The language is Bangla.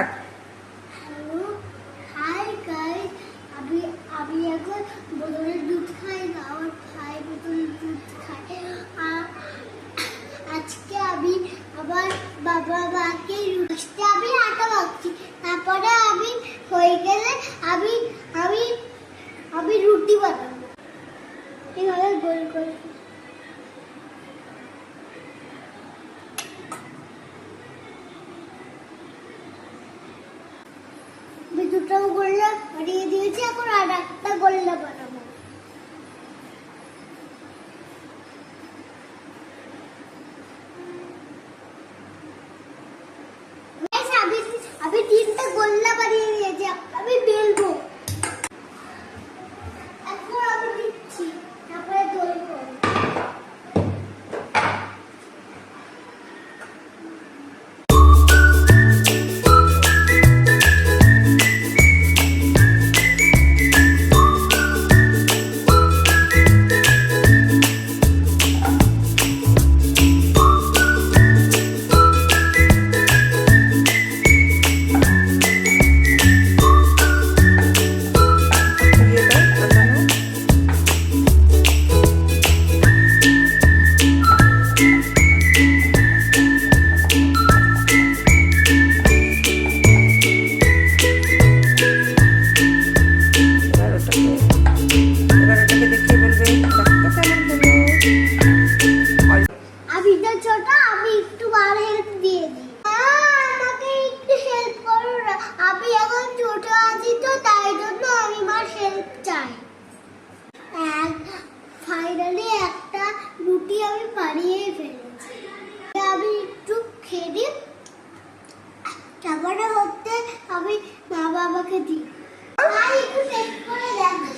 স্টার্ট। Hello, hi guys. আমি এখন বোতলের দুধ খাই না, আমার ভাই বোতলের দুধ খায়। আজকে আমি আমার বাবা মাকে রুটি আমি আটা মাখছি, তারপরে আমি হয়ে গেলে আমি আমি আমি রুটি বানাবো। এইভাবে গোল গোল দুটো গোল্লা বানিয়ে দিয়েছি, এখন আর একটা গোল্লা বানাবো। আমি তিনটা গোল্লা বানিয়ে দিয়েছি, আমি বেলবো। এখন আমি দিচ্ছি, তারপরে দই করবো। ফাইনালি একটা রুটি আমি বানিয়ে ফেলেছি। আমি একটু খেয়ে দিই, তারপরে হচ্ছে আমি মা বাবাকে দিই। একটু টেস্ট করে দেখ।